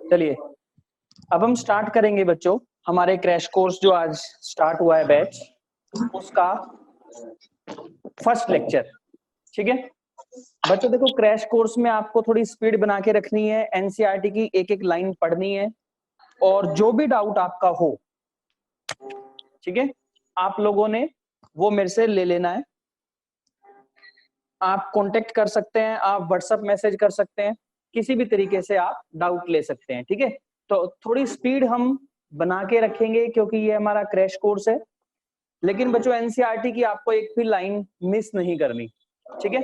चलिए अब हम स्टार्ट करेंगे बच्चों हमारे क्रैश कोर्स जो आज स्टार्ट हुआ है बैच, उसका फर्स्ट लेक्चर। ठीक है बच्चों, देखो क्रैश कोर्स में आपको थोड़ी स्पीड बना के रखनी है, एनसीईआरटी की एक एक लाइन पढ़नी है और जो भी डाउट आपका हो, ठीक है, आप लोगों ने वो मेरे से ले लेना है। आप कांटेक्ट कर सकते हैं, आप व्हाट्सएप मैसेज कर सकते हैं, किसी भी तरीके से आप डाउट ले सकते हैं। ठीक है, तो थोड़ी स्पीड हम बना के रखेंगे क्योंकि ये हमारा क्रैश कोर्स है, लेकिन बच्चों एनसीईआरटी की आपको एक भी लाइन मिस नहीं करनी। ठीक है,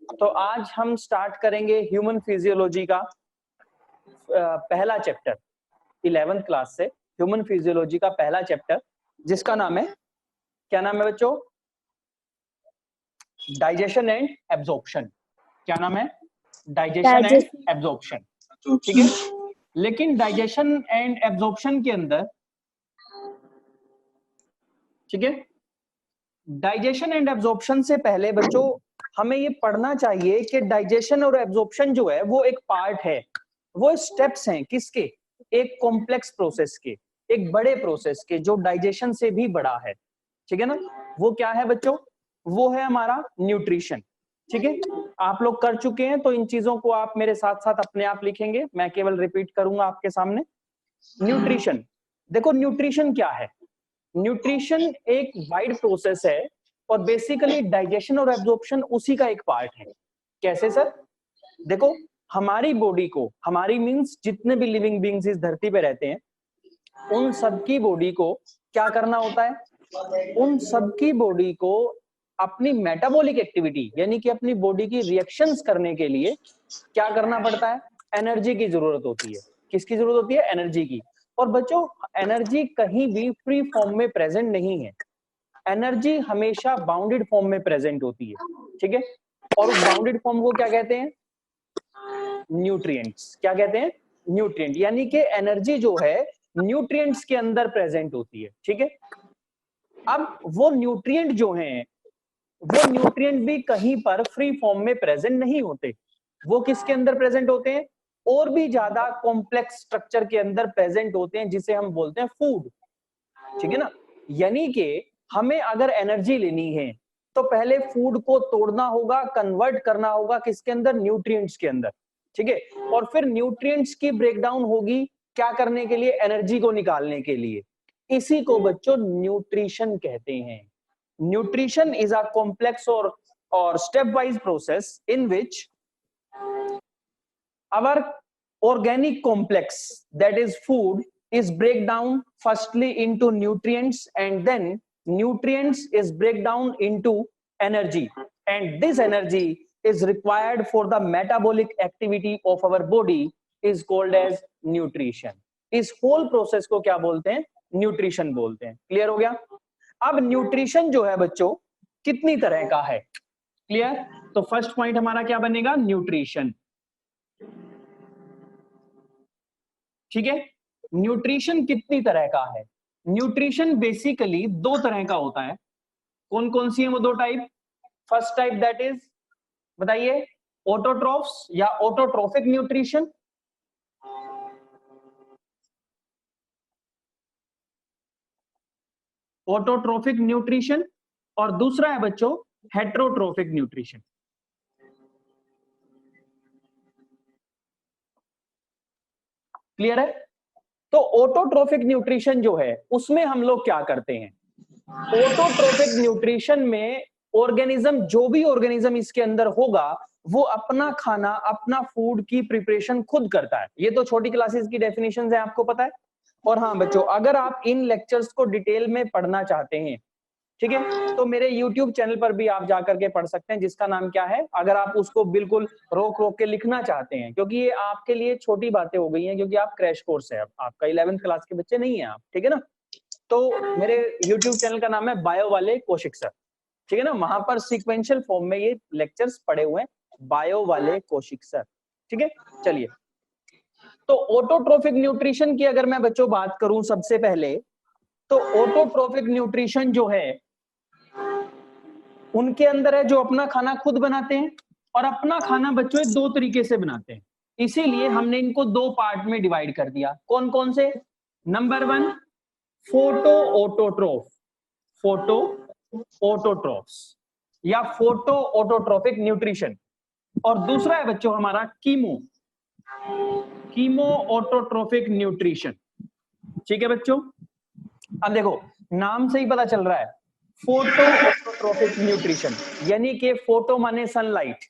तो आज हम स्टार्ट करेंगे ह्यूमन फिजियोलॉजी का पहला चैप्टर, 11th क्लास से ह्यूमन फिजियोलॉजी का पहला चैप्टर, जिसका नाम है, क्या नाम है बच्चों? Digestion and absorption. क्या नाम है? Digestion and absorption. ठीक है, लेकिन डाइजेशन एंड एब्जॉर्प्शन के अंदर, ठीक है, डाइजेशन एंड एब्जॉर्प्शन से पहले बच्चों हमें ये पढ़ना चाहिए कि डाइजेशन और एब्जॉर्प्शन जो है वो एक पार्ट है, वो स्टेप्स हैं किसके? एक कॉम्प्लेक्स प्रोसेस के, एक बड़े प्रोसेस के जो डाइजेशन से भी बड़ा है। ठीक है ना, वो क्या है बच्चों? वो है हमारा न्यूट्रिशन। ठीक है, आप लोग कर चुके हैं तो इन चीजों को आप मेरे साथ साथ अपने आप लिखेंगे, मैं केवल रिपीट करूंगा आपके सामने। न्यूट्रिशन, देखो न्यूट्रिशन क्या है? न्यूट्रिशन एक वाइड प्रोसेस है और बेसिकली डाइजेशन और एब्जॉर्प्शन उसी का एक पार्ट है। कैसे सर? देखो हमारी बॉडी को, हमारी मींस जितने भी लिविंग बीइंग्स इस धरती पे रहते हैं, उन सबकी बॉडी को क्या करना होता है? उन सबकी बॉडी को अपनी मेटाबॉलिक एक्टिविटी यानी कि अपनी बॉडी की रिएक्शंस करने के लिए क्या करना पड़ता है? एनर्जी की जरूरत होती है। किसकी जरूरत होती है? एनर्जी की। और बच्चों एनर्जी कहीं भी फ्री फॉर्म में प्रेजेंट नहीं है, एनर्जी हमेशा बाउंडेड फॉर्म में प्रेजेंट होती है। ठीक है, और उस बाउंडेड फॉर्म को क्या कहते हैं? न्यूट्रिएंट्स। क्या कहते हैं? न्यूट्रिएंट। यानी कि एनर्जी जो है न्यूट्रिएंट्स के अंदर प्रेजेंट होती है। ठीक है, अब वो न्यूट्रिएंट जो हैं, वो न्यूट्रिएंट भी कहीं पर फ्री फॉर्म में प्रेजेंट नहीं होते, वो किसके अंदर प्रेजेंट होते हैं? और भी ज्यादा कॉम्प्लेक्स स्ट्रक्चर के अंदर प्रेजेंट होते हैं, जिसे हम बोलते हैं फूड। ठीक है ना, यानी कि हमें अगर एनर्जी लेनी है तो पहले फूड को तोड़ना होगा, कन्वर्ट करना होगा किसके अंदर? न्यूट्रिएंट्स के अंदर। ठीक है, और फिर न्यूट्रिएंट्स की ब्रेकडाउन होगी क्या करने के लिए? एनर्जी को निकालने के लिए। इसी को बच्चों न्यूट्रिशन कहते हैं। न्यूट्रिशन इज अ कॉम्प्लेक्स और step wise process in which our organic complex, that is food, is break down firstly into nutrients and then nutrients is break down into energy, and this energy is required for the metabolic activity of our body is called as nutrition. इस whole process को क्या बोलते हैं? Nutrition बोलते हैं। Clear हो गया? अब न्यूट्रिशन जो है बच्चों कितनी तरह का है? क्लियर? तो फर्स्ट पॉइंट हमारा क्या बनेगा? न्यूट्रिशन। ठीक है, न्यूट्रिशन कितनी तरह का है? न्यूट्रिशन बेसिकली दो तरह का होता है। कौन कौन सी है वो दो type? First type that is, बताइए, ऑटोट्रॉफ्स या ऑटोट्रोफिक न्यूट्रिशन। Autotrophic nutrition. और दूसरा है बच्चों हेट्रोट्रोफिक न्यूट्रिशन। क्लियर है? तो ऑटोट्रोफिक न्यूट्रिशन जो है उसमें हम लोग क्या करते हैं? ऑटोट्रोफिक न्यूट्रिशन में ऑर्गेनिज्म, जो भी ऑर्गेनिज्म इसके अंदर होगा, वो अपना खाना, अपना फूड की प्रिपरेशन खुद करता है। ये तो छोटी क्लासेस की डेफिनेशन है, आपको पता है। और हाँ बच्चों, अगर आप इन लेक्चर्स को डिटेल में पढ़ना चाहते हैं, ठीक है, तो मेरे YouTube चैनल पर भी आप जाकर के पढ़ सकते हैं, जिसका नाम क्या है, अगर आप उसको बिल्कुल रोक रोक के लिखना चाहते हैं, क्योंकि ये आपके लिए छोटी बातें हो गई हैं, क्योंकि आप क्रैश कोर्स है, आपका 11th क्लास के बच्चे नहीं है आप। ठीक है ना, तो मेरे YouTube चैनल का नाम है बायो वाले कौशिक सर। ठीक है ना, वहां पर सीक्वेंशियल फॉर्म में ये लेक्चर्स पड़े हुए हैं, बायो वाले कौशिक सर। ठीक है, चलिए, तो ऑटोट्रोफिक न्यूट्रिशन की अगर मैं बच्चों बात करूं सबसे पहले, तो ऑटोट्रोफिक न्यूट्रिशन जो है उनके अंदर है जो अपना खाना खुद बनाते हैं। और अपना खाना बच्चों दो तरीके से बनाते हैं। इसीलिए हमने इनको दो पार्ट में डिवाइड कर दिया। कौन कौन से? Number 1 photo autotroph, photo autotrophs या फोटो ऑटोट्रोफिक न्यूट्रिशन, और दूसरा है बच्चों हमारा कीमो, कीमो ऑटोट्रोफिक न्यूट्रिशन। ठीक है बच्चों, अब देखो नाम से ही पता चल रहा है फोटो ऑटोट्रोफिक न्यूट्रिशन, यानी कि फोटो माने सनलाइट,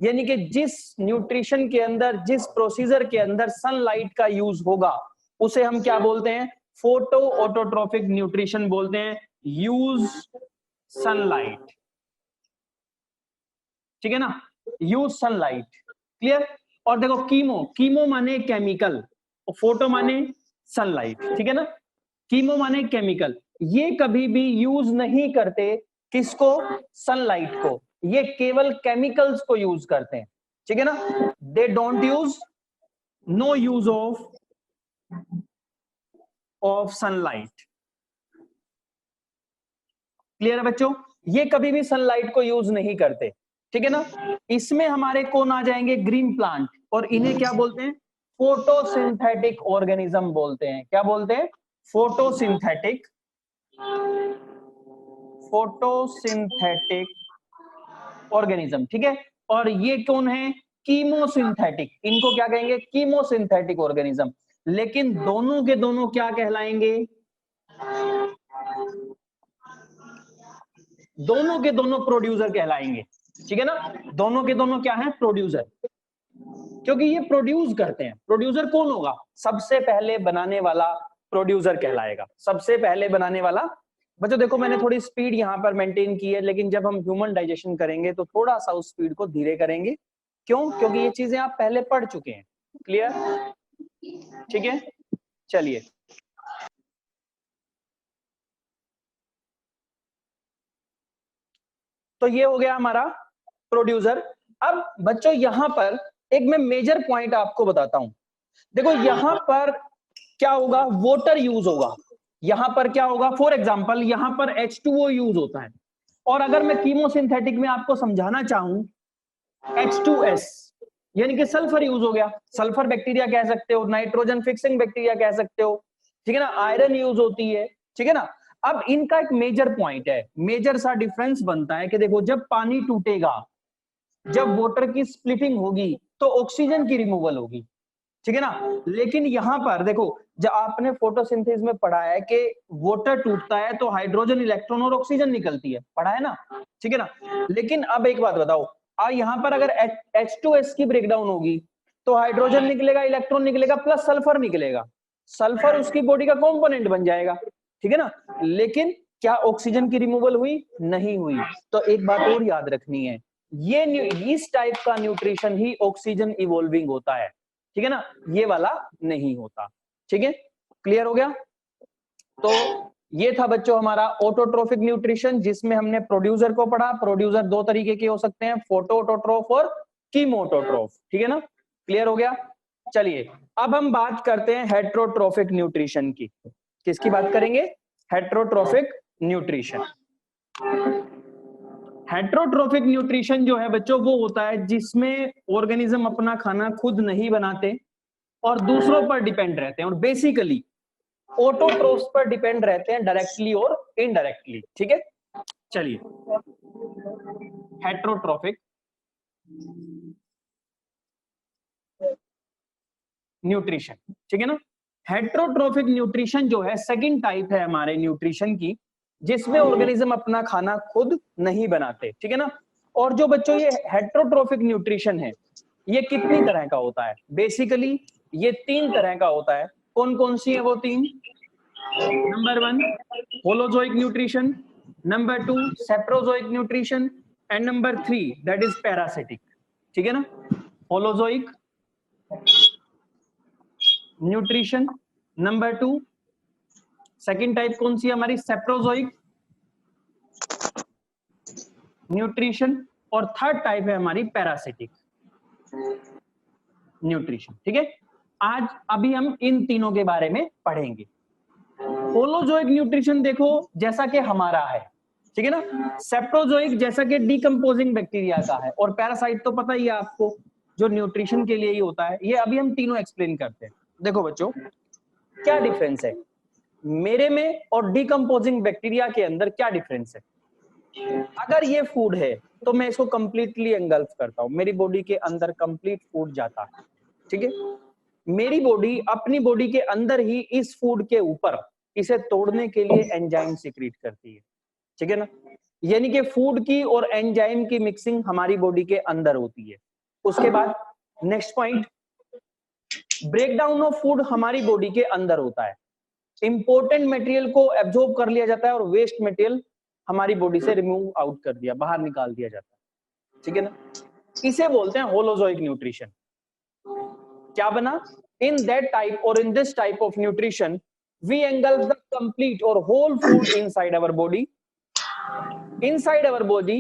यानी कि जिस न्यूट्रिशन के अंदर, जिस प्रोसीजर के अंदर सनलाइट का यूज होगा उसे हम क्या बोलते हैं? फोटो ऑटोट्रोफिक न्यूट्रिशन बोलते हैं, यूज सनलाइट। ठीक है ना, यूज सनलाइट। क्लियर? और देखो कीमो, कीमो माने केमिकल, फोटो माने सनलाइट। ठीक है ना, कीमो माने केमिकल। ये कभी भी यूज नहीं करते किसको? सनलाइट को, ये केवल केमिकल्स को यूज करते हैं। ठीक है ना, they don't use, no use of sunlight. Clear है बच्चों, ये कभी भी सनलाइट को यूज नहीं करते। ठीक है ना, इसमें हमारे कौन आ जाएंगे? ग्रीन प्लांट, और इन्हें क्या बोलते हैं? फोटोसिंथेटिक ऑर्गेनिज्म बोलते हैं। क्या बोलते हैं? Photosynthetic, photosynthetic organism. ठीक है, और ये कौन है? कीमोसिंथेटिक, इनको क्या कहेंगे? Chemosynthetic organism. लेकिन दोनों के दोनों क्या कहलाएंगे? दोनों के दोनों प्रोड्यूसर कहलाएंगे। ठीक है ना, दोनों के दोनों क्या है? प्रोड्यूसर, क्योंकि ये प्रोड्यूस करते हैं। प्रोड्यूसर कौन होगा? सबसे पहले बनाने वाला प्रोड्यूसर कहलाएगा, सबसे पहले बनाने वाला। बच्चों देखो मैंने थोड़ी स्पीड यहाँ पर मेंटेन की है, लेकिन जब हम ह्यूमन डाइजेशन करेंगे तो थोड़ा सा उस स्पीड को धीरे करेंगे। क्यों? क्योंकि ये चीजें आप पहले पढ़ चुके हैं। क्लियर? ठीक है, चलिए तो ये हो गया हमारा प्रोड्यूसर। अब बच्चों यहां पर एक मैं मेजर पॉइंट आपको बताता हूं। देखो यहां पर क्या होगा? वाटर यूज होगा। यहां पर क्या होगा? फॉर एग्जांपल यहां पर H2O यूज होता है, और अगर मैं कीमोसिंथेटिक में आपको समझाना चाहूं, H2S यानी कि सल्फर यूज हो गया। सल्फर बैक्टीरिया कह सकते हो, नाइट्रोजन फिक्सिंग बैक्टीरिया कह सकते हो। ठीक है ना, आयरन यूज होती है। ठीक है ना, अब इनका एक मेजर पॉइंट है, मेजर सा डिफरेंस बनता है कि देखो जब पानी टूटेगा, जब वाटर की स्प्लिटिंग होगी तो ऑक्सीजन की रिमूवल होगी। ठीक है ना, लेकिन यहां पर देखो जब आपने फोटोसिंथेसिस में पढ़ा है कि वाटर टूटता है तो हाइड्रोजन, इलेक्ट्रॉन और ऑक्सीजन निकलती है, पढ़ा है ना? ठीक है ना, लेकिन अब एक बात बताओ, यहां पर अगर H2S की ब्रेकडाउन होगी तो हाइड्रोजन निकलेगा, इलेक्ट्रॉन निकलेगा, प्लस सल्फर निकलेगा। सल्फर उसकी बॉडी का कंपोनेंट बन जाएगा। ठीक है ना, लेकिन क्या ऑक्सीजन की रिमूवल हुई? नहीं हुई। तो एक बात और याद रखनी है, ये इस टाइप का न्यूट्रिशन ही ऑक्सीजन इवॉल्विंग होता है। ठीक है ना, ये वाला नहीं होता। ठीक है, क्लियर हो गया? तो ये था बच्चों हमारा ऑटोट्रोफिक न्यूट्रिशन, जिसमें हमने प्रोड्यूसर को पढ़ा। प्रोड्यूसर दो तरीके के हो सकते हैं, फोटो ऑटोट्रोफ और कीमोटोट्रोफ। ठीक है ना, क्लियर हो गया? चलिए अब हम बात करते हैं हेट्रोट्रोफिक न्यूट्रिशन की। किसकी बात करेंगे? Heterotrophic nutrition. हेट्रोट्रोफिक न्यूट्रिशन जो है बच्चों वो होता है जिसमें ऑर्गेनिज्म अपना खाना खुद नहीं बनाते और दूसरों पर डिपेंड रहते हैं, और बेसिकली ऑटोट्रोफ्स पर डिपेंड रहते हैं डायरेक्टली और इनडायरेक्टली। ठीक है, चलिए हेट्रोट्रोफिक न्यूट्रिशन। ठीक है ना, हेट्रोट्रोफिक न्यूट्रिशन जो है सेकंड टाइप है हमारे न्यूट्रिशन की, जिसमें ऑर्गेनिज्म अपना खाना खुद नहीं बनाते। ठीक है ना, और जो बच्चों ये हेट्रोट्रोफिक न्यूट्रिशन है ये कितनी तरह का होता है? बेसिकली ये तीन तरह का होता है। कौन कौन सी है वो तीन? Number 1 holozoic nutrition, number 2 saprozoic nutrition, and number 3 that is parasitic. ठीक है ना, holozoic nutrition, number 2 second type कौन सी है हमारी? सेप्रोजोइक न्यूट्रिशन, और थर्ड टाइप है हमारी पैरासिटिक न्यूट्रिशन। ठीक है, आज अभी हम इन तीनों के बारे में पढ़ेंगे। होलोजोइक न्यूट्रिशन देखो जैसा कि हमारा है, ठीक है ना, सेप्रोजोइक जैसा कि डिकम्पोजिंग बैक्टीरिया का है, और पैरासाइट तो पता ही है आपको, जो न्यूट्रिशन के लिए ही होता है। ये अभी हम तीनों एक्सप्लेन करते हैं। देखो बच्चों, क्या डिफरेंस है मेरे में और डिकम्पोजिंग बैक्टीरिया के अंदर, क्या डिफरेंस है? अगर ये फूड है तो मैं इसको कंप्लीटली एंगल्फ करता हूं, मेरी बॉडी के अंदर कंप्लीट फूड जाता है, ठीक है। मेरी बॉडी अपनी बॉडी के अंदर ही इस फूड के ऊपर इसे तोड़ने के लिए एंजाइम सीक्रेट करती है, ठीक है ना। यानी कि फूड की और एंजाइम की मिक्सिंग हमारी बॉडी के अंदर होती है। उसके बाद next point, breakdown of food हमारी बॉडी के अंदर होता है। इंपॉर्टेंट मटेरियल को एब्जॉर्ब कर लिया जाता है और वेस्ट मटेरियल हमारी बॉडी से रिमूव आउट कर दिया, बाहर निकाल दिया जाता है, ठीक है ना। इसे बोलते हैं होलोजोइक न्यूट्रिशन। क्या बना? इन दैट टाइप और in this type of nutrition we engulf the complete or whole food inside our body. Inside our body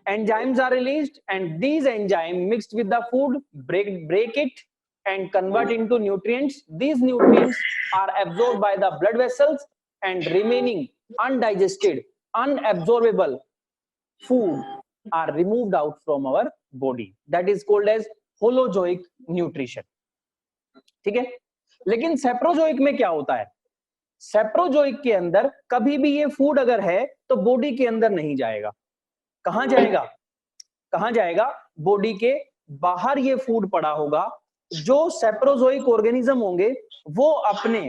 enzymes are released and these enzymes mixed with the food break it and convert into nutrients. These nutrients are absorbed by the blood vessels and remaining undigested, unabsorbable food are removed out from our body. That is called as holozoic nutrition. ठीक है। लेकिन सेप्रोजोइक में क्या होता है? सेप्रोजोइक के अंदर कभी भी ये फूड अगर है तो बॉडी के अंदर नहीं जाएगा। कहां जाएगा? कहां जाएगा? बॉडी के बाहर ये फूड पड़ा होगा। जो सेप्रोजोइक ऑर्गेनिज्म होंगे वो अपने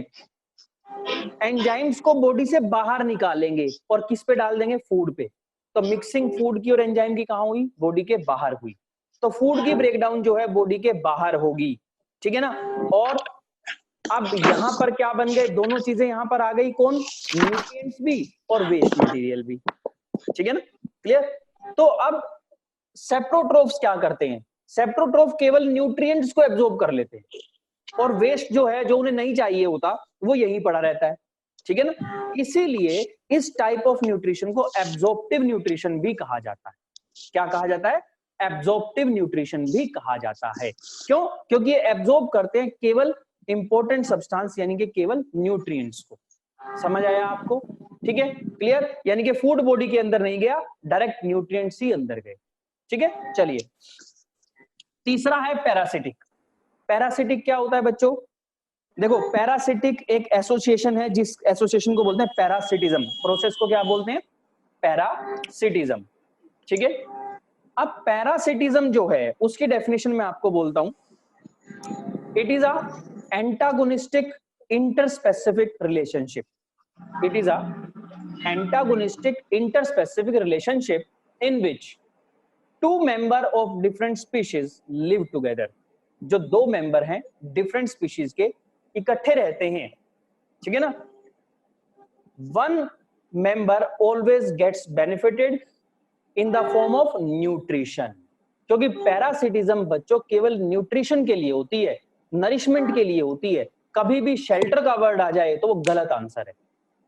एंजाइम्स को बॉडी से बाहर निकालेंगे और किस पे डाल देंगे? फूड पे। तो मिक्सिंग फूड की और एंजाइम की कहां हुई? बॉडी के बाहर हुई। तो फूड की ब्रेकडाउन जो है बॉडी के बाहर होगी, ठीक है ना। और अब यहां पर क्या बन गए? दोनों चीजें यहां पर आ गई। कौन? न्यूट्रिएंट्स भी और वेस्ट मटेरियल भी, ठीक है ना। क्लियर? तो अब सेप्रोट्रोफ्स क्या करते हैं? सेप्रोट्रोफ केवल न्यूट्रिएंट्स को एब्जॉर्ब कर लेते हैं और वेस्ट जो है, जो उन्हें नहीं चाहिए होता, वो यहीं पड़ा रहता है, ठीक है ना। इसीलिए इस टाइप ऑफ न्यूट्रिशन को एब्जॉर्प्टिव न्यूट्रिशन भी कहा जाता है। क्या कहा जाता है? एब्जॉर्प्टिव न्यूट्रिशन भी कहा जाता है। क्यों? क्योंकि ये एब्जॉर्ब करते हैं केवल इंपॉर्टेंट सब्सटेंस, यानी कि केवल न्यूट्रिएंट्स को। समझ आया आपको? ठीक है, क्लियर। यानी कि फूड बॉडी के अंदर नहीं गया, डायरेक्ट न्यूट्रिएंट्स ही अंदर गए, ठीक है। चलिए, तीसरा है पैरासिटिक। पैरासिटिक क्या होता है बच्चों? देखो, पैरासिटिक एक एसोसिएशन है, जिस एसोसिएशन को बोलते हैं पैरासिटिज्म। प्रोसेस को क्या बोलते हैं? पैरासिटिज्म, ठीक है। अब पैरासिटिज्म जो है उसकी डेफिनेशन मैं आपको बोलता हूं। It is a antagonistic interspecific relationship. It is a antagonistic interspecific relationship in which two member of different species live together. जो दो मेंबर हैं डिफरेंट स्पीशीज के, इकट्ठे रहते हैं, ठीक है ना। One member always gets benefited in the form of nutrition. क्योंकि पैरासिटिज्म बच्चों केवल न्यूट्रिशन के लिए होती है, नरिशमेंट के लिए होती है। कभी भी शेल्टर का वर्ड आ जाए तो वो गलत आंसर है।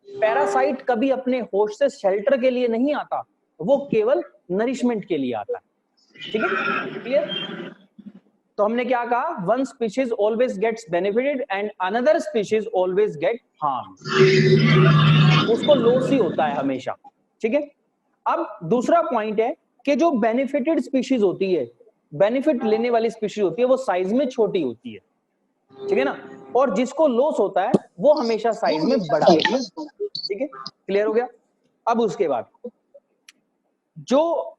पैरासाइट कभी अपने होस्ट से शेल्टर के लिए नहीं आता, वो केवल नरिशमेंट के लिए आता है, ठीक है, क्लियर। तो हमने क्या कहा? One species always gets benefited and another species always get harm. उसको लॉस ही होता है हमेशा, ठीक है। अब दूसरा पॉइंट है कि जो बेनिफिटेड स्पीशीज होती है, बेनिफिट लेने वाली स्पीशीज होती है, वो साइज में छोटी होती है, ठीक है ना। और जिसको लॉस होता है वो हमेशा साइज में बड़ा होता है, ठीक है, क्लियर हो गया। अब उसके बाद जो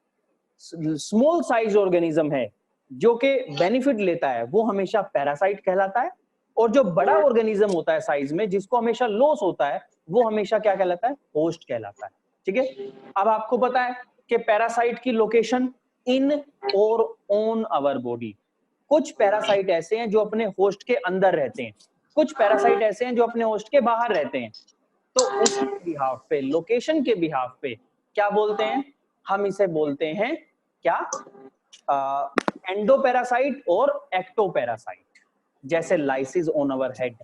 स्मॉल साइज ऑर्गेनिज्म है जो कि बेनिफिट लेता है वो हमेशा पैरासाइट कहलाता है, और जो बड़ा ऑर्गेनिज्म होता है साइज में, जिसको हमेशा लॉस होता है, वो हमेशा क्या कहलाता है? होस्ट कहलाता है, ठीक है। अब आपको पता है कि पैरासाइट की लोकेशन इन और ऑन आवर बॉडी। कुछ पैरासाइट ऐसे हैं जो अपने होस्ट के अंदर रहते हैं, कुछ पैरासाइट ऐसे हैं जो अपने होस्ट के बाहर रहते हैं। तो उसके बिहाफ पे, लोकेशन के बिहाफ पे क्या बोलते हैं? हम इसे बोलते हैं क्या? एंडोपैरासाइट और एक्टोपैरासाइट। जैसे lices on our head,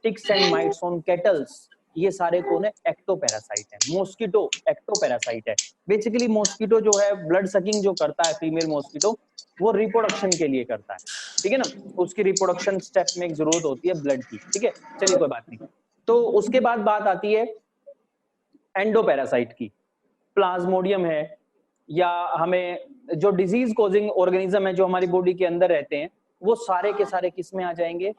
ticks and mites on cattles, ये सारे कौन है? एक्टोपैरासाइट है। मॉस्किटो एक्टोपैरासाइट है। बेसिकली मॉस्किटो जो है ब्लड सकिंग जो करता है, फीमेल मॉस्किटो, वो रिप्रोडक्शन के लिए करता है, ठीक है ना। उसकी रिप्रोडक्शन स्टेप में एक जरूरत होती है ब्लड की, ठीक है। चलिए, कोई बात नहीं। तो उसके बाद बात आती है एंडोपैरासाइट की। प्लाज्मोडियम है, या हमें जो डिजीज कॉजिंग ऑर्गेनिज्म है जो हमारी बॉडी के अंदर रहते हैं, वो सारे के सारे किस में आ जाएंगे?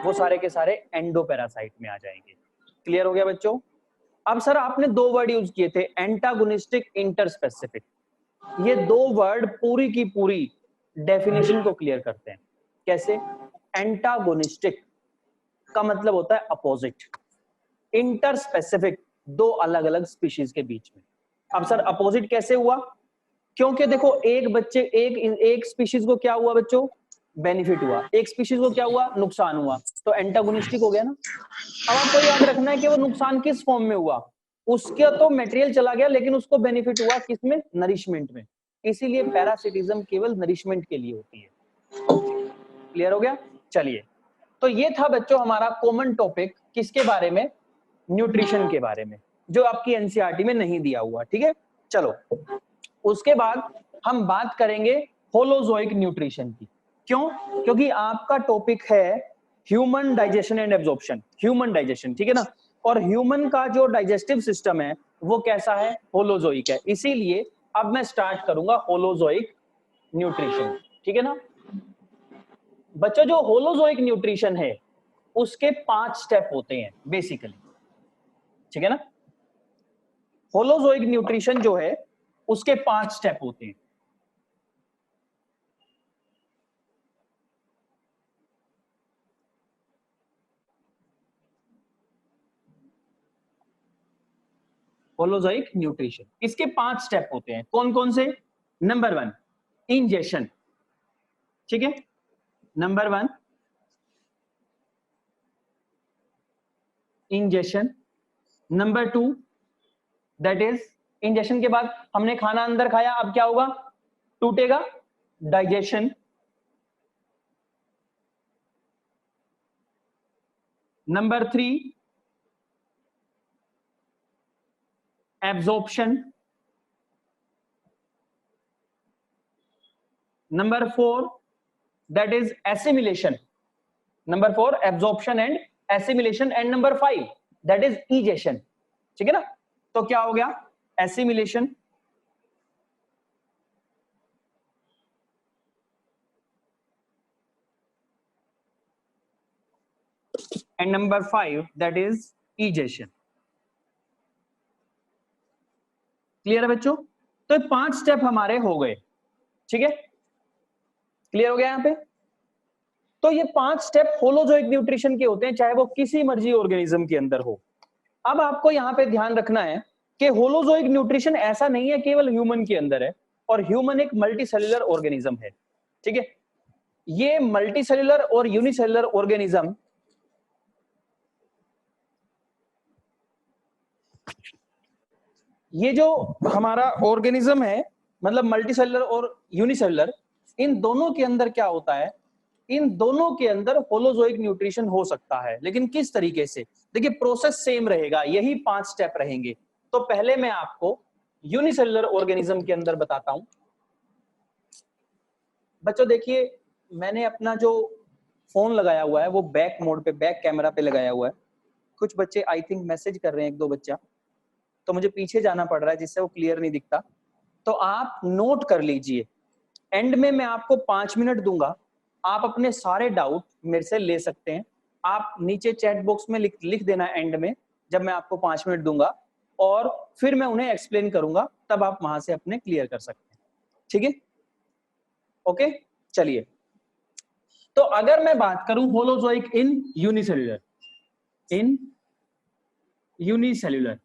वो सारे के सारे एंडोपैरासाइट में आ जाएंगे। क्लियर हो गया बच्चों? अब सर आपने दो वर्ड यूज किए थे, एंटागोनिस्टिक, इंटरस्पेसिफिक। ये दो वर्ड पूरी की पूरी डेफिनेशन को क्लियर करते हैं। कैसे? एंटागोनिस्टिक का मतलब होता है अपोजिट, इंटरस्पेसिफिक दो अलग अलग स्पीशीज के बीच में। अब सर अपोजिट कैसे हुआ? क्योंकि देखो एक स्पीशीज को क्या हुआ बच्चों? बेनिफिट हुआ, एक स्पीशीज को क्या हुआ? नुकसान हुआ, तो एंटागोनिस्टिक हो गया ना। अब आपको याद रखना है कि वो नुकसान किस फॉर्म में हुआ, उसका तो मटेरियल चला गया लेकिन उसको बेनिफिट हुआ किसमें? नरिशमेंट में। इसीलिए पैरासिटिज्म केवल नरिशमेंट के लिए होती है। क्लियर हो गया? चलिए, तो ये था बच्चों हमारा कॉमन टॉपिक किसके बारे में? न्यूट्रिशन के बारे में, जो आपकी एनसीईआरटी में नहीं दिया हुआ। ठीक है, चलो उसके बाद हम बात करेंगे होलोजोइक न्यूट्रिशन की। क्यों? क्योंकि आपका टॉपिक है human digestion and absorption, human digestion, ठीक है ना। और ह्यूमन का जो डाइजेस्टिव सिस्टम है वो कैसा है? होलोजोइक है। इसीलिए अब मैं स्टार्ट करूंगा होलोजोइक न्यूट्रिशन, ठीक है ना। बच्चों जो होलोजोइक न्यूट्रिशन है उसके 5 स्टेप होते हैं बेसिकली, ठीक है ना। होलोजोइक न्यूट्रिशन जो है उसके 5 स्टेप होते हैं। होलोजोइक न्यूट्रिशन, इसके 5 स्टेप होते हैं। कौन कौन से? नंबर 1 इंजेशन, ठीक है। Number 1 ingestion. Number 2 that is ingestion के बाद हमने खाना अंदर खाया, अब क्या होगा? टूटेगा, digestion. Number 3 absorption. Number 4 that is assimilation. Number 4 absorption and assimilation. And number 5 that is egestion, ठीक है ना। तो क्या हो गया? Assimilation, and number 5 that is egestion. Clear है बच्चों? तो ये 5 स्टेप हमारे हो गए, ठीक है। क्लियर हो गया यहां पे? तो ये 5 स्टेप होलोजोइक न्यूट्रिशन के होते हैं, चाहे वो किसी मर्जी ऑर्गेनिज्म के अंदर हो। अब आपको यहां पे ध्यान रखना है कि होलोजोइक न्यूट्रिशन ऐसा नहीं है केवल ह्यूमन के अंदर है, और ह्यूमन एक मल्टीसेल्युलर ऑर्गेनिज्म है, ठीक है। ये मल्टीसेल्युलर और यूनिसेल्युलर ऑर्गेनिज्म ये जो हमारा ऑर्गेनिज्म है, मतलब मल्टीसेल्युलर और यूनिसेल्युलर, इन दोनों के अंदर क्या होता है? इन दोनों के अंदर होलोजोइक न्यूट्रिशन हो सकता है, लेकिन किस तरीके से? देखिए प्रोसेस सेम रहेगा, यही 5 स्टेप रहेंगे। तो पहले मैं आपको यूनिसेल्युलर ऑर्गेनिज्म के अंदर बताता हूं। बच्चों देखिए, मैंने अपना जो फोन लगाया हुआ है वो बैक मोड पे, बैक कैमरा पे लगाया हुआ है। कुछ बच्चे आई थिंक मैसेज कर रहे हैं, 1-2 बच्चा, तो मुझे पीछे जाना पड़ रहा है जिससे वो क्लियर नहीं दिखता। तो आप नोट कर लीजिए, एंड में मैं आपको 5 मिनट दूंगा, आप अपने सारे डाउट मेरे से ले सकते हैं। आप नीचे चैट बॉक्स में लिख देना एंड में, जब मैं आपको 5 मिनट दूंगा, और फिर मैं उन्हें एक्सप्लेन करूंगा, तब आप वहां से अपने क्लियर कर सकते हैं, ठीक है। ओके, चलिए। तो अगर मैं बात करूं होलोजोइक इन यूनिसेल्युलर,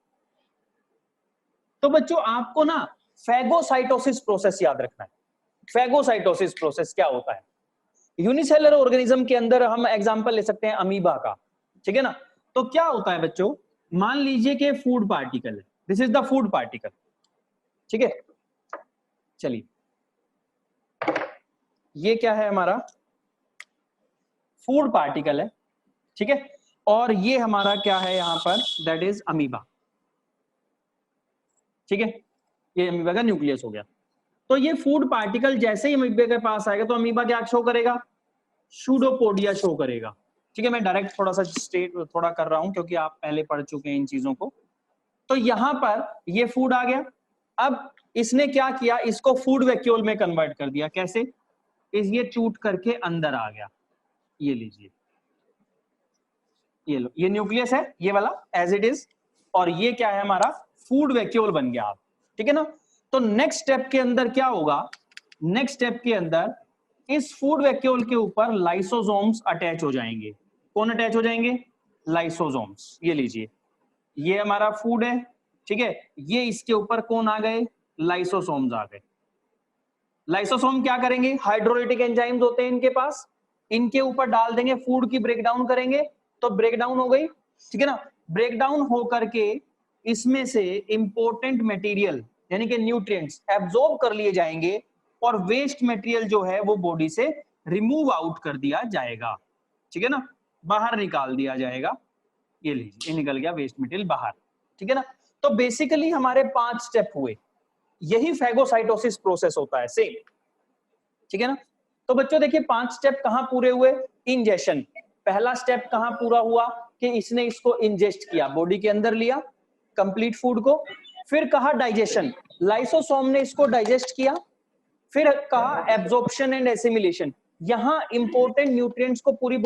तो बच्चों आपको ना फैगोसाइटोसिस प्रोसेस याद रखना है। फैगोसाइटोसिस प्रोसेस क्या होता है? यूनिसेलुलर ऑर्गेनिज्म के अंदर हम एग्जांपल ले सकते हैं अमीबा का, ठीक है ना। तो क्या होता है बच्चों, मान लीजिए कि फूड पार्टिकल है, this is the food particle, ठीक है। चलिए, ये क्या है? हमारा फूड पार्टिकल है, ठीक है। और ये हमारा क्या है यहां पर? दैट इज अमीबा, ठीक है। ये अमीबा का न्यूक्लियस हो गया। तो ये फूड पार्टिकल जैसे ही अमीबा के पास आएगा तो अमीबा क्या शो करेगा? सूडोपोडिया शो करेगा, ठीक है। मैं डायरेक्ट थोड़ा सा स्टेट थोड़ा कर रहा हूं क्योंकि आप पहले पढ़ चुके हैं इन चीजों को। तो यहां पर ये फूड आ गया। अब इसने क्या किया, इसको फूड वैक्यूल में कन्वर्ट कर दिया। कैसे? ये टूट करके अंदर आ गया। ये लीजिए, ये लो, ये न्यूक्लियस है ये वाला एज इट इज, और ये क्या है हमारा फूड वैक्यूल बन गया। ठीक है ना? तो नेक्स्ट स्टेप के अंदर क्या होगा, नेक्स्ट स्टेप के अंदर इस फूड वैक्यूल के ऊपर लाइसोसोम्स अटैच हो जाएंगे। कौन अटैच हो जाएंगे? लाइसोसोम्स। ये लीजिए, ये हमारा फूड है, ठीक है, ये इसके ऊपर कौन आ गए? लाइसोसोम्स आ गए। लाइसोसोम क्या करेंगे? हाइड्रोलाइटिक एंजाइम्स होते हैं इनके पास, इनके ऊपर डाल देंगे, फूड की ब्रेकडाउन करेंगे, तो ब्रेकडाउन हो गई। ठीक है ना? ब्रेकडाउन हो करके इसमें से इंपॉर्टेंट मटेरियल यानी कि न्यूट्रिएंट्स एब्जॉर्ब कर लिए जाएंगे, और वेस्ट मटेरियल जो है वो बॉडी से रिमूव आउट कर दिया जाएगा। ठीक है ना? बाहर निकाल दिया जाएगा। ये लीजिए, ये निकल गया वेस्ट मटेरियल बाहर। ठीक है ना? तो बेसिकली हमारे 5 स्टेप हुए, यही फैगोसाइटोसिस प्रोसेस होता है सेम। ठीक है ना? तो बच्चों देखिए 5 स्टेप कहां पूरे हुए? इंजेशन। पहला स्टेप कहां पूरा हुआ कि इसने इसको इंजेस्ट किया, बॉडी के अंदर लिया कंप्लीट फूड को। फिर कहा डाइजेशन, लाइसोसोम ने इसको डाइजेस्ट किया। फिर कहा एब्जॉर्प्शन एंड एसिमिलेशन, यहां इंपॉर्टेंट न्यूट्रिएंट्स को पूरी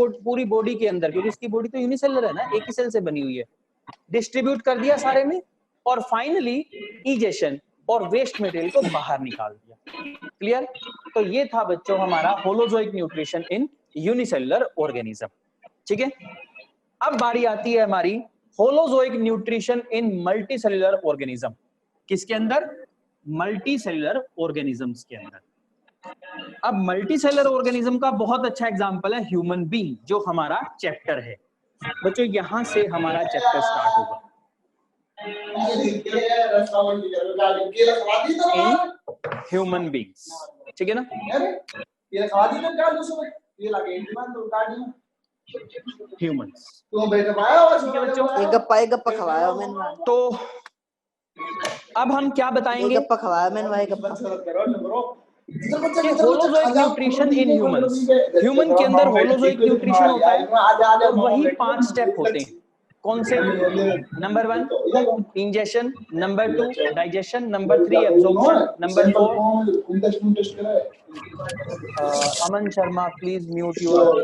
बॉडी के अंदर, क्योंकि इसकी बॉडी तो यूनिसेलुलर है ना, एक ही सेल से बनी हुई है, डिस्ट्रीब्यूट कर दिया सारे में। और फाइनली इजेशन, और वेस्ट मटेरियल को बाहर निकाल दिया। क्लियर? तो ये था बच्चों हमारा holozoic nutrition in unicellular organism. ठीक है? अब बारी आती है हमारी holozoic nutrition in multicellular organism. किसके अंदर? मल्टीसेलुलर ऑर्गेनिजम्स के अंदर। अब मल्टीसेलुलर ऑर्गेनिज्म का बहुत अच्छा एग्जांपल है ह्यूमन बीइंग, जो हमारा चैप्टर है। बच्चों यहां से हमारा चैप्टर स्टार्ट होगा। ह्यूमन बीइंग्स, ठीक है ना? ह्यूमंस, एक गप्पा खवाया मैंने। तो अब हम क्या बताएंगे? गप्पा खवाया मैंने भाई, गप्पा holozoic nutrition in humans. Human के अंदर होलोजोइक न्यूट्रिशन होता है, और वही 5 स्टेप होते हैं। कौन से? Number 1 ingestion, number 2 digestion, number 3 absorption, number 4 Aman Sharma please mute your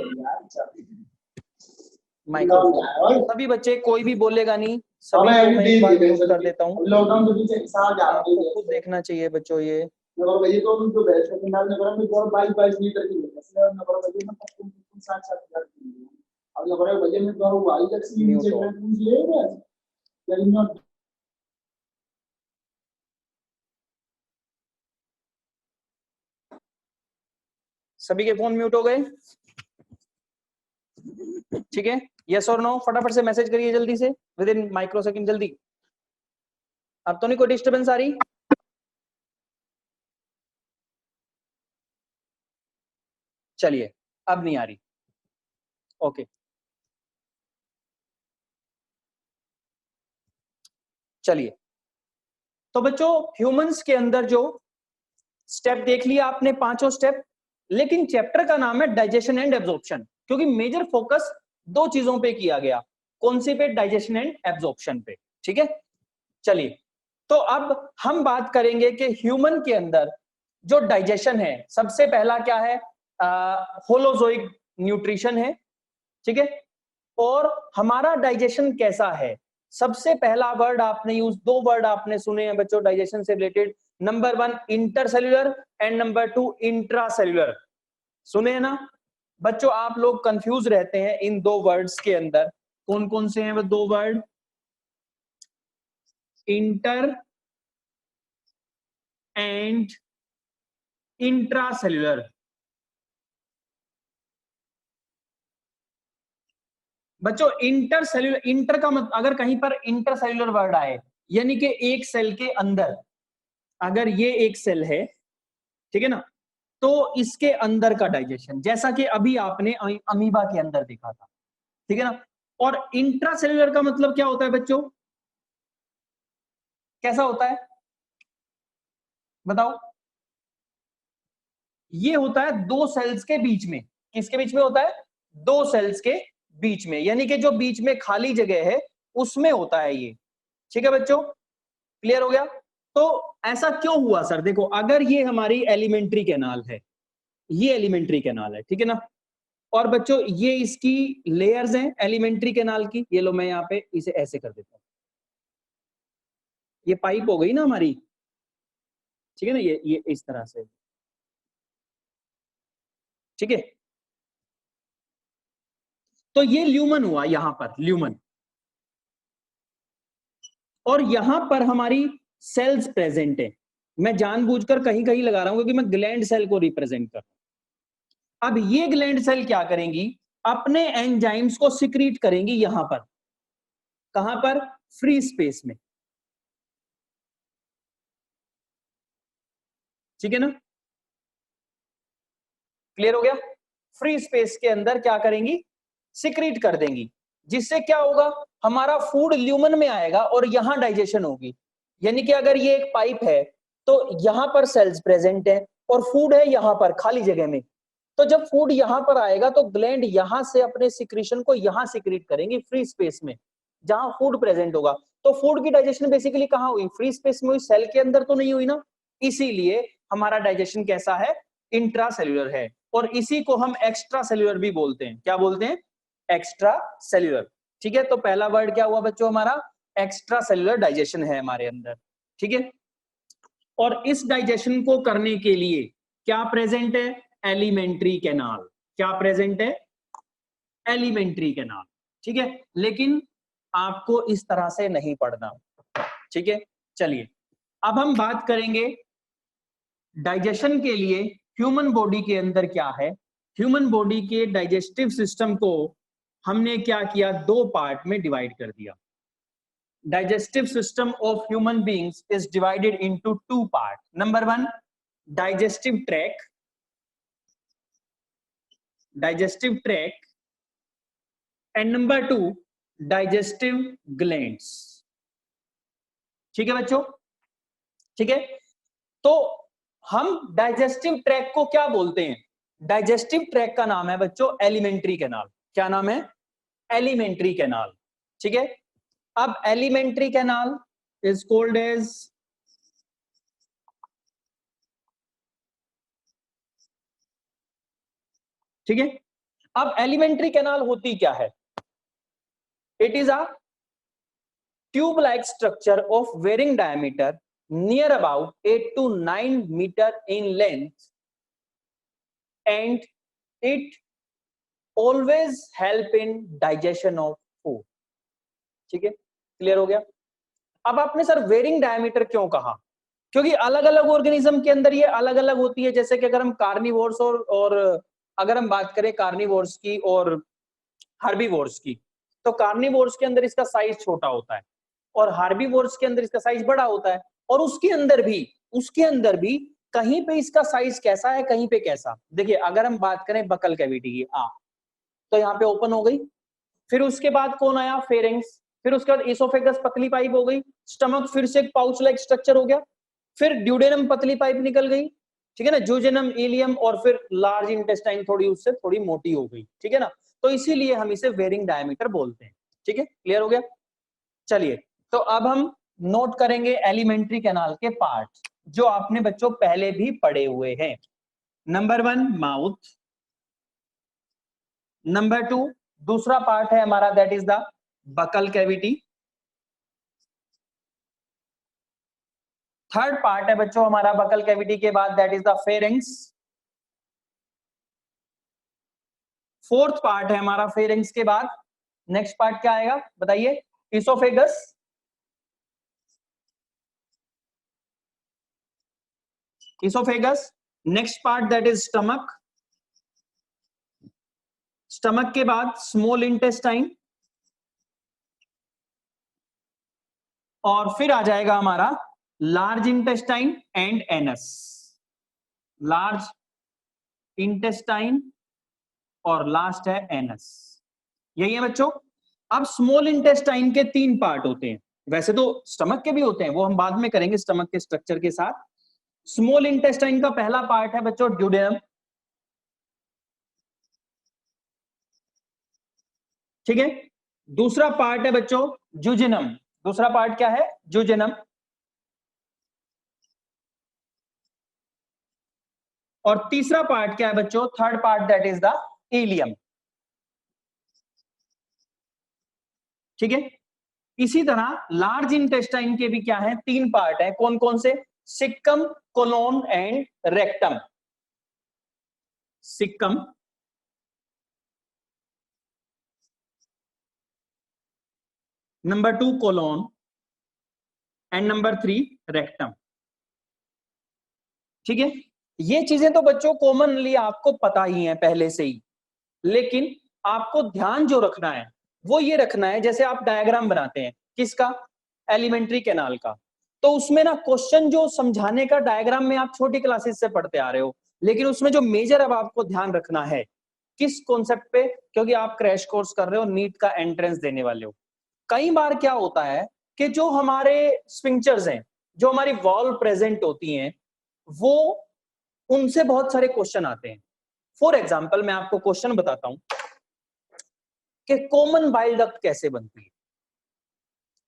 microphone. सभी बच्चे, कोई भी बोलेगा नहीं, सभी को मैं एक बार म्यूट कर देता हूँ। आपको खुद देखना चाहिए बच्चों। ये सभी के फोन म्यूट हो गए? ठीक है, यस और नो फटाफट से मैसेज करिए जल्दी से, विद इन माइक्रो सेकंड जल्दी। अब तो नहीं कोई डिस्टर्बेंस आ रही? चलिए, अब नहीं आ रही। ओके, चलिए। तो बच्चों ह्यूमंस के अंदर जो स्टेप देख लिया आपने, 5 स्टेप, लेकिन चैप्टर का नाम है डाइजेशन एंड एब्जॉर्प्शन, क्योंकि मेजर फोकस 2 चीजों पे किया गया। कौन सी पे? डाइजेशन एंड एब्जॉर्प्शन पे। ठीक है, चलिए। तो अब हम बात करेंगे कि ह्यूमन के अंदर जो डाइजेशन है, सबसे पहला क्या है? होलोजोइक न्यूट्रिशन है। ठीक है, और हमारा डाइजेशन कैसा है? सबसे पहला वर्ड आपने यूज, 2 वर्ड आपने सुने हैं बच्चों डाइजेशन से related. Number 1 intercellular and number 2 intracellular. सुने हैं ना बच्चों? आप लोग कंफ्यूज रहते हैं इन 2 वर्ड्स के अंदर। कौन कौन से हैं वो 2 वर्ड? Inter and intracellular. बच्चों इंटरसेल्युलर, इंटर का मतलब, अगर कहीं पर इंटरसेल्युलर वर्ड आए यानी कि एक सेल के अंदर, अगर ये एक सेल है, ठीक है ना, तो इसके अंदर का डाइजेशन, जैसा कि अभी आपने अमीबा के अंदर देखा था। ठीक है ना? और इंट्रासेल्युलर का मतलब क्या होता है बच्चों? कैसा होता है बताओ? ये होता है 2 सेल्स के बीच में। किसके बीच में होता है? 2 सेल्स के बीच में, यानी कि जो बीच में खाली जगह है उसमें होता है ये। ठीक है बच्चों, क्लियर हो गया? तो ऐसा क्यों हुआ सर? देखो, अगर ये हमारी एलिमेंट्री कैनाल है, ये एलिमेंट्री कैनाल है, ठीक है ना, और बच्चों ये इसकी लेयर्स हैं एलिमेंट्री कैनाल की, ये लो मैं यहाँ पे इसे ऐसे कर देता हूं, ये पाइप हो गई ना हमारी, ठीक है ना, ये इस तरह से, ठीक है। तो ये ल्यूमन हुआ, यहां पर ल्यूमन, और यहां पर हमारी सेल्स प्रेजेंट है। मैं जानबूझकर कहीं कहीं लगा रहा हूं क्योंकि मैं ग्लैंड सेल को रिप्रेजेंट कर रहा हूं। अब ये ग्लैंड सेल क्या करेंगी? अपने एंजाइम्स को सिक्रीट करेंगी यहां पर, कहां पर? फ्री स्पेस में, ठीक है ना, क्लियर हो गया? फ्री स्पेस के अंदर क्या करेंगी? सिक्रीट कर देंगी, जिससे क्या होगा? हमारा फूड ल्यूमन में आएगा और यहां डाइजेशन होगी। यानी कि अगर ये एक पाइप है तो यहां पर सेल्स प्रेजेंट है और फूड है यहां पर खाली जगह में। तो जब फूड यहां पर आएगा तो ग्लैंड यहां से अपने सिक्रीशन को यहां सिक्रीट करेंगी फ्री स्पेस में, जहां फूड प्रेजेंट होगा। तो फूड की डाइजेशन बेसिकली कहां हुई? फ्री स्पेस में हुई, सेल के अंदर तो नहीं हुई ना। इसीलिए हमारा डाइजेशन कैसा है? इंट्रा सेल्यूलर है, और इसी को हम एक्स्ट्रा सेल्यूलर भी बोलते हैं। क्या बोलते हैं? एक्स्ट्रा सेल्यूलर, ठीक है। तो पहला वर्ड क्या हुआ बच्चों? हमारा एक्स्ट्रा सेल्यूलर डाइजेशन है हमारे अंदर, ठीक है। और इस डाइजेशन को करने के लिए क्या प्रेजेंट है? Alimentary canal. क्या प्रेजेंट है? एलिमेंट्री कैनाल, ठीक है। लेकिन आपको इस तरह से नहीं पढ़ना, ठीक है। चलिए अब हम बात करेंगे डाइजेशन के लिए ह्यूमन बॉडी के अंदर क्या है। ह्यूमन बॉडी के डाइजेस्टिव सिस्टम को हमने क्या किया? दो पार्ट में डिवाइड कर दिया। digestive system of human beings is divided into two parts. Number one, digestive tract, and number two, digestive glands. ठीक है बच्चों, ठीक है। तो हम डाइजेस्टिव ट्रैक को क्या बोलते हैं? डाइजेस्टिव ट्रैक का नाम है बच्चों एलिमेंट्री कैनाल। क्या नाम है? एलिमेंट्री कैनाल, ठीक है। अब alimentary canal is called as, ठीक है। अब एलिमेंट्री कैनाल होती क्या है? It is a tube like structure of varying diameter near about 8 to 9 meter in length, and it always help in digestion of food. ठीक है, क्लियर हो गया? अब आपने सर वेरिंग डायमीटर क्यों कहा? क्योंकि अलग अलग ऑर्गेनिज्म के अंदर ये अलग अलग होती है। जैसे कि अगर हम कार्निवोर्स और अगर हम बात करें कार्निवोर्स की और हार्बीवोर्स की, तो कार्निवोर्स के अंदर इसका साइज छोटा होता है और हार्बीवोर्स के अंदर इसका साइज बड़ा होता है। और उसके अंदर भी कहीं पे इसका साइज कैसा है, कहीं पे कैसा। देखिए अगर हम बात करें बकल कैविटी की, तो यहाँ पे ओपन हो गई। फिर उसके बाद कौन आया? फेरिंग्स। फिर उसके बाद इसोफेगस, पतली पाइप हो गई। स्टमक फिर से एक पाउच लाइक स्ट्रक्चर हो गया। फिर ड्यूडेनम, पतली पाइप निकल गई, ठीक है ना, जूजेनम, इलियम, और फिर लार्ज इंटेस्टाइन थोड़ी उससे थोड़ी मोटी हो गई, ठीक है ना। तो इसीलिए हम इसे वेरिंग डायमीटर बोलते हैं, ठीक है, क्लियर हो गया? चलिए तो अब हम नोट करेंगे एलिमेंट्री कैनाल के पार्ट जो आपने बच्चों पहले भी पढ़े हुए हैं। Number one, mouth. Number two, दूसरा पार्ट है हमारा, that is the buccal cavity. Third part है बच्चों हमारा बकल कैविटी के बाद, that is the pharynx. Fourth part है हमारा फेरिंग्स के बाद। नेक्स्ट पार्ट क्या आएगा बताइए? Oesophagus. Oesophagus. Next part that is stomach. Stomach के बाद स्मॉल इंटेस्टाइन, और फिर आ जाएगा हमारा large intestine and anus. Large intestine और लास्ट है एनस। यही है बच्चों। अब स्मॉल इंटेस्टाइन के तीन पार्ट होते हैं, वैसे तो स्टमक के भी होते हैं, वो हम बाद में करेंगे स्टमक के स्ट्रक्चर के साथ। स्मॉल इंटेस्टाइन का पहला पार्ट है बच्चों ड्यूडेनम, ठीक है। दूसरा पार्ट है बच्चों जुजिनम। दूसरा पार्ट क्या है? जुजिनम। और तीसरा पार्ट क्या है बच्चों, third part, that is the ilium. ठीक है, इसी तरह लार्ज इंटेस्टाइन के भी क्या है, 3 पार्ट है, कौन कौन से, caecum, colon and rectum. Caecum, number 2 colon and number 3 rectum. ठीक है, ये चीजें तो बच्चों कॉमनली आपको पता ही है पहले से ही, लेकिन आपको ध्यान जो रखना है वो ये रखना है, जैसे आप डायग्राम बनाते हैं किसका, एलिमेंट्री कैनाल का, तो उसमें ना क्वेश्चन जो समझाने का डायग्राम में आप छोटी क्लासेस से पढ़ते आ रहे हो, लेकिन उसमें जो मेजर अब आपको ध्यान रखना है किस कॉन्सेप्ट पे, क्योंकि आप क्रैश कोर्स कर रहे हो, नीट का एंट्रेंस देने वाले हो। कई बार क्या होता है कि जो हमारे स्फिंक्चर्स हैं, जो हमारी वॉल प्रेजेंट होती हैं, वो उनसे बहुत सारे क्वेश्चन आते हैं। फॉर एग्जाम्पल मैं आपको क्वेश्चन बताता हूं कि कॉमन बाइल डक्ट कैसे बनती है,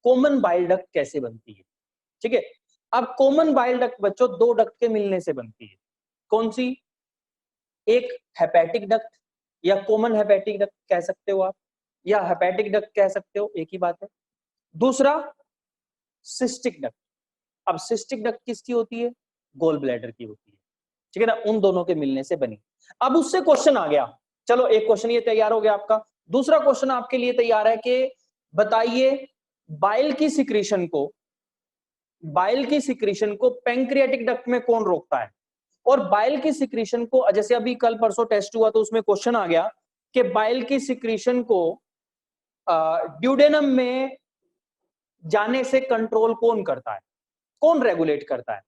कॉमन बाइल डक्ट कैसे बनती है। ठीक है, अब कॉमन बाइल डक्ट बच्चों 2 डक्ट के मिलने से बनती है। कौन सी, एक हेपेटिक डक्ट या कॉमन हेपेटिक डक्ट कह सकते हो आप, या हेपेटिक डक्ट कह सकते हो, एक ही बात है। दूसरा सिस्टिक डक्ट। अब सिस्टिक डक्ट किसकी होती है, गोल ब्लैडर की होती है। ठीक है ना, उन दोनों के मिलने से बनी। अब उससे क्वेश्चन आ गया, चलो एक क्वेश्चन ये तैयार हो गया आपका। दूसरा क्वेश्चन आपके लिए तैयार है कि बताइए बाइल की सिक्रीशन को, बाइल की सिक्रीशन को पैंक्रियाटिक डक्ट में कौन रोकता है। और बाइल की सिक्रीशन को, जैसे अभी कल परसों टेस्ट हुआ तो उसमें क्वेश्चन आ गया कि बाइल की सिक्रीशन को ड्यूडेनम में जाने से कंट्रोल कौन करता है, कौन रेगुलेट करता है,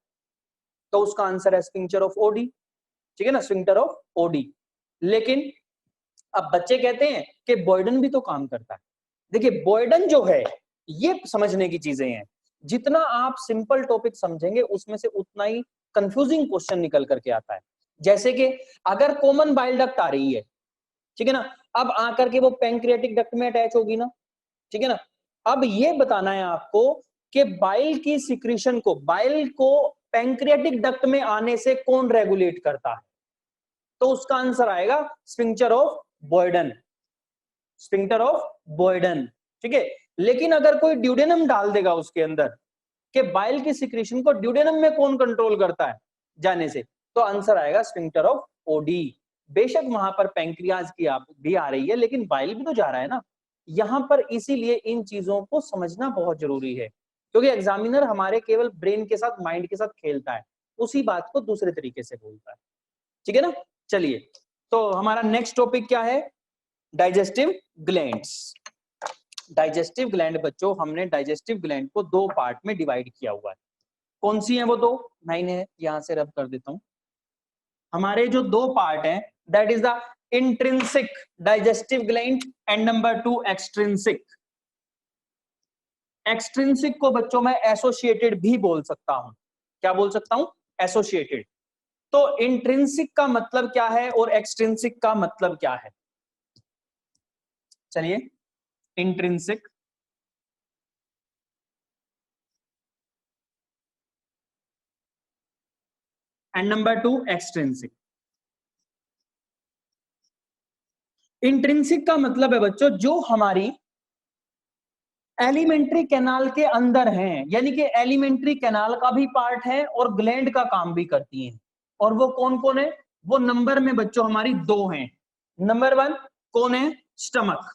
तो उसका आंसर है स्फिंक्टर ऑफ ओडी। ठीक है ना, स्फिंक्टर ऑफ ओडी। लेकिन अब बच्चे कहते हैं कि बॉयडन भी तो काम करता है। देखिए बॉयडन जो है, ये समझने की चीजें हैं, जितना आप सिंपल टॉपिक समझेंगे उसमें से उतना ही कंफ्यूजिंग क्वेश्चन निकल करके आता है। जैसे कि अगर कॉमन बाइल डक्ट आ रही है, ठीक है ना, अब आकर के वो पैंक्रियाटिक डक्ट में अटैच होगी ना, ठीक है ना, अब ये बताना है आपको कि बाइल की सिक्रीशन को, बाइल को पैंक्रियाटिक डक्ट में आने से कौन रेगुलेट करता है, तो उसका आंसर आएगा स्फिंक्टर ऑफ बॉयडन, स्फिंक्टर ऑफ बॉयडन। ठीक है, लेकिन अगर कोई ड्यूडेनम डाल देगा उसके अंदर कि बाइल की सिक्रीशन को ड्यूडेनम में कौन कंट्रोल करता है जाने से, तो आंसर आएगा स्फिंक्टर ऑफ ओडी। बेशक वहां पर पैंक्रियाज की आप भी आ रही है, लेकिन बाइल भी तो जा रहा है ना यहां पर, इसीलिए इन चीजों को समझना बहुत जरूरी है, क्योंकि एग्जामिनर हमारे केवल ब्रेन के साथ, माइंड के साथ खेलता है, उसी बात को दूसरे तरीके से बोलता है। ठीक है ना, चलिए तो हमारा नेक्स्ट टॉपिक क्या है, डाइजेस्टिव ग्लैंड्स। डाइजेस्टिव ग्लैंड बच्चों, हमने डाइजेस्टिव ग्लैंड को 2 पार्ट में डिवाइड किया हुआ है। कौन सी है वो 2, मैं इन्हें यहां से रब कर देता हूं। हमारे जो 2 पार्ट हैं, that is the intrinsic digestive gland and number 2 extrinsic. Extrinsic को बच्चों मैं एसोसिएटेड भी बोल सकता हूं, क्या बोल सकता हूं, एसोसिएटेड। तो इंट्रिंसिक का मतलब क्या है और एक्सट्रिंसिक का मतलब क्या है, चलिए intrinsic, and number 2 extrinsic. Intrinsic का मतलब है बच्चों जो हमारी एलिमेंट्री कैनाल के अंदर हैं, यानी कि एलिमेंट्री कैनाल का भी पार्ट है और ग्लैंड का काम भी करती हैं। और वो कौन कौन है, वो नंबर में बच्चों हमारी 2 हैं। नंबर 1 कौन है, स्टमक,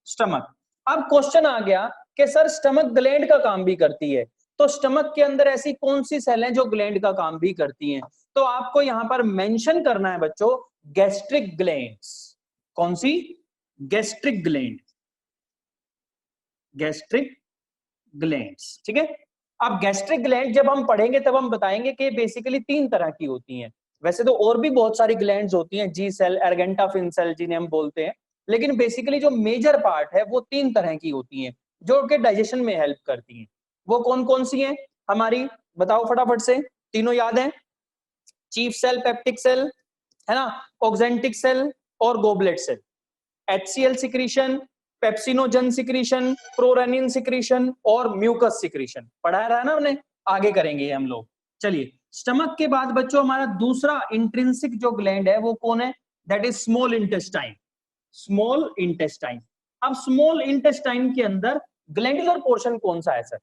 स्टमक। अब क्वेश्चन आ गया कि सर स्टमक ग्लैंड का काम भी करती है, तो स्टमक के अंदर ऐसी कौन सी सेल हैं जो ग्लैंड का काम भी करती हैं, तो आपको यहां पर मेंशन करना है बच्चों गैस्ट्रिक ग्लैंड्स। कौन सी, गैस्ट्रिक ग्लैंड, गैस्ट्रिक ग्लैंड्स। ठीक है, अब गैस्ट्रिक ग्लैंड जब हम पढ़ेंगे तब हम बताएंगे कि बेसिकली 3 तरह की होती हैं। वैसे तो और भी बहुत सारी ग्लैंड्स होती हैं, जी सेल, एर्गेंटाफिन सेल जिन्हें हम बोलते हैं, लेकिन बेसिकली जो मेजर पार्ट है वो 3 तरह की होती हैं जो कि डाइजेशन में हेल्प करती हैं। वो कौन कौन सी हैं हमारी, बताओ फटाफट से, तीनों याद हैं, चीफ सेल, पेप्टिक सेल, है ना, ऑक्जेंटिक सेल और goblet cell. HCl secretion, pepsinogen secretion, prorennin secretion और म्यूकस सिक्रीशन। पढ़ा रहा है ना हमने, आगे करेंगे हम लोग। चलिए, स्टमक के बाद बच्चों हमारा दूसरा इंट्रिंसिक जो ग्लैंड है वो कौन है? That is small intestine. Small intestine. अब स्मॉल इंटेस्टाइन के अंदर ग्लैंडुलर पोर्शन कौन सा है सर?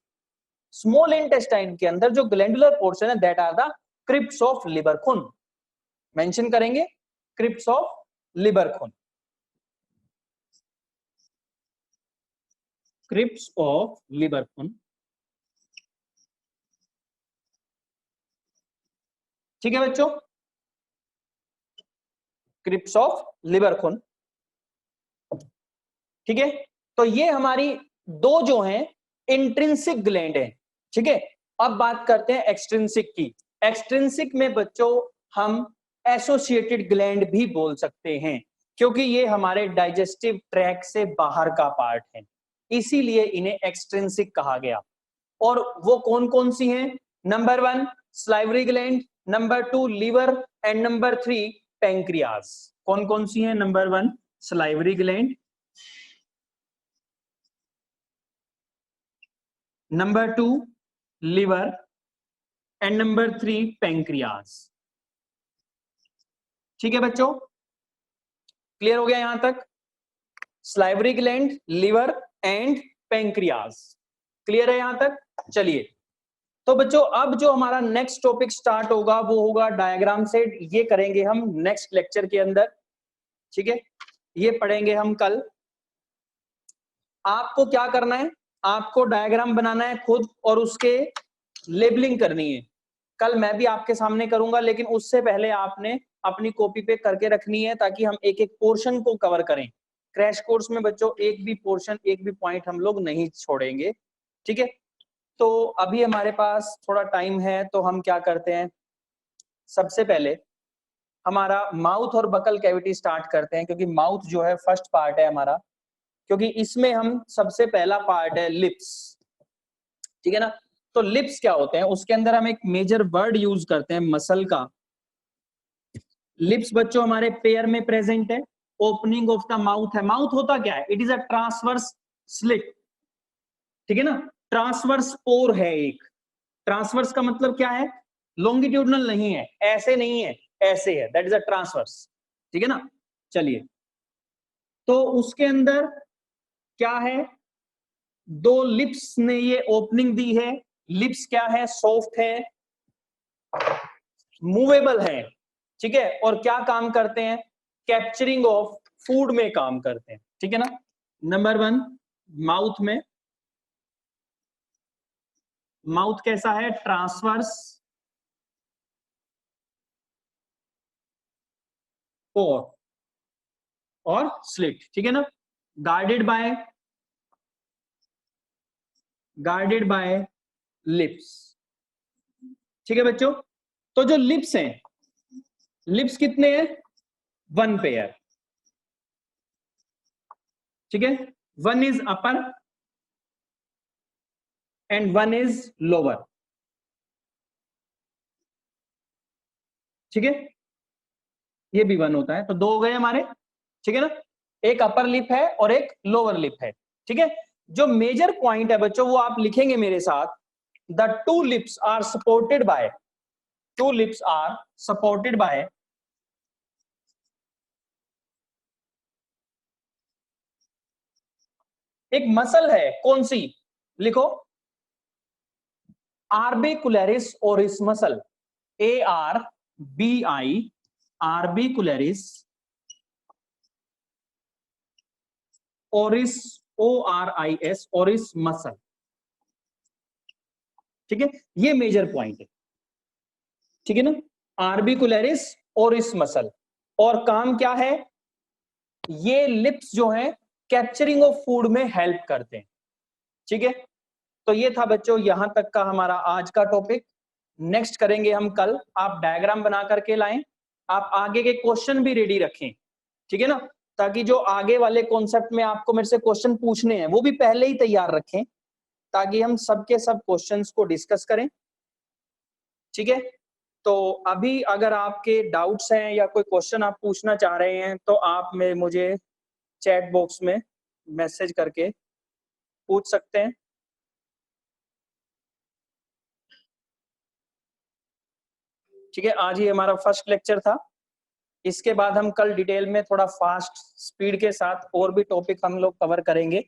स्मॉल इंटेस्टाइन के अंदर जो ग्लैंडुलर पोर्शन है that are the crypts of Lieberkuhn. Mention करेंगे crypts of Lieberkuhn. Crypts of Lieberkuhn, ठीक है बच्चों, क्रिप्ट्स ऑफ लिबरखुन, ठीक है। तो ये हमारी दो जो हैं इंट्रिंसिक ग्लैंड हैं, ठीक है। अब बात करते हैं एक्सट्रिंसिक की। एक्सट्रिंसिक में बच्चों हम एसोसिएटेड ग्लैंड भी बोल सकते हैं, क्योंकि ये हमारे डाइजेस्टिव ट्रैक्ट से बाहर का पार्ट है, इसीलिए इन्हें एक्सट्रिंसिक कहा गया। और वो कौन कौन सी हैं? Number 1 salivary gland, number 2 liver and number 3 pancreas. कौन कौन सी हैं? Number 1 salivary gland, number 2 liver and number 3 pancreas. ठीक है बच्चों, क्लियर हो गया यहां तक? Salivary gland, liver and pancreas, clear है यहां तक? चलिए, तो बच्चों अब जो हमारा नेक्स्ट टॉपिक स्टार्ट होगा वो होगा डायग्राम सेट। ये करेंगे हम नेक्स्ट लेक्चर के अंदर, ठीक है। ये पढ़ेंगे हम कल। आपको क्या करना है? आपको डायग्राम बनाना है खुद और उसके लेबलिंग करनी है। कल मैं भी आपके सामने करूंगा, लेकिन उससे पहले आपने अपनी कॉपी पे करके रखनी है, ताकि हम एक एक पोर्शन को कवर करें। क्रैश कोर्स में बच्चों एक भी पोर्शन, एक भी पॉइंट हम लोग नहीं छोड़ेंगे, ठीक है। तो अभी हमारे पास थोड़ा टाइम है, तो हम क्या करते हैं, सबसे पहले हमारा माउथ और बकल कैविटी स्टार्ट करते हैं, क्योंकि माउथ जो है फर्स्ट पार्ट है हमारा, क्योंकि इसमें हम सबसे पहला पार्ट है लिप्स, ठीक है ना। तो लिप्स क्या होते हैं, उसके अंदर हम एक मेजर वर्ड यूज करते हैं मसल का। लिप्स बच्चों हमारे पेयर में प्रेजेंट है, ओपनिंग ऑफ द माउथ है। माउथ होता क्या है? It is a transverse slit, ठीक है ना। ट्रांसवर्स पोर है एक। ट्रांसवर्स का मतलब क्या है? लॉन्गिट्यूडनल नहीं है, ऐसे नहीं है, ऐसे है, दैट इज अ ट्रांसवर्स, ठीक है ना। चलिए, तो उसके अंदर क्या है? दो लिप्स ने ये ओपनिंग दी है। लिप्स क्या है? सॉफ्ट है, मूवेबल है, ठीक है, और क्या काम करते हैं? कैप्चरिंग ऑफ फूड में काम करते हैं, ठीक है ना। नंबर 1 माउथ में, माउथ कैसा है? ट्रांसवर्स पोर और स्लिट, ठीक है ना। गार्डेड बाय लिप्स, ठीक है बच्चों। तो जो लिप्स हैं, लिप्स कितने हैं? 1 पेयर, ठीक है। 1 is upper and 1 is lower, ठीक है। ये भी 1 होता है, तो 2 हो गए हमारे, ठीक है ना। एक अपर लिप है और एक लोअर लिप है, ठीक है। जो मेजर पॉइंट है बच्चों वो आप लिखेंगे मेरे साथ। The two lips are supported by, two lips are supported by एक मसल है, कौन सी? लिखो, orbicularis oris muscle, ARBI, orbicularis oris, ORIS, oris muscle, ठीक है। ये मेजर पॉइंट है, ठीक है ना। आर्बिकुलरिस ओरिस मसल, और काम क्या है? ये लिप्स जो हैं कैप्चरिंग ऑफ फूड में हेल्प करते हैं, ठीक है। तो ये था बच्चों यहां तक का हमारा आज का टॉपिक। नेक्स्ट करेंगे हम कल। आप डायग्राम बना करके लाएं, आप आगे के क्वेश्चन भी रेडी रखें, ठीक है ना, ताकि जो आगे वाले कॉन्सेप्ट में आपको मेरे से क्वेश्चन पूछने हैं वो भी पहले ही तैयार रखें, ताकि हम सबके सब क्वेश्चंस को डिस्कस करें, ठीक है। तो अभी अगर आपके डाउट्स हैं या कोई क्वेश्चन आप पूछना चाह रहे हैं, तो आप में मुझे चैट बॉक्स में मैसेज करके पूछ सकते हैं। ठीक है, आज ये हमारा फर्स्ट लेक्चर था। इसके बाद हम कल डिटेल में थोड़ा फास्ट स्पीड के साथ और भी टॉपिक हम लोग कवर करेंगे।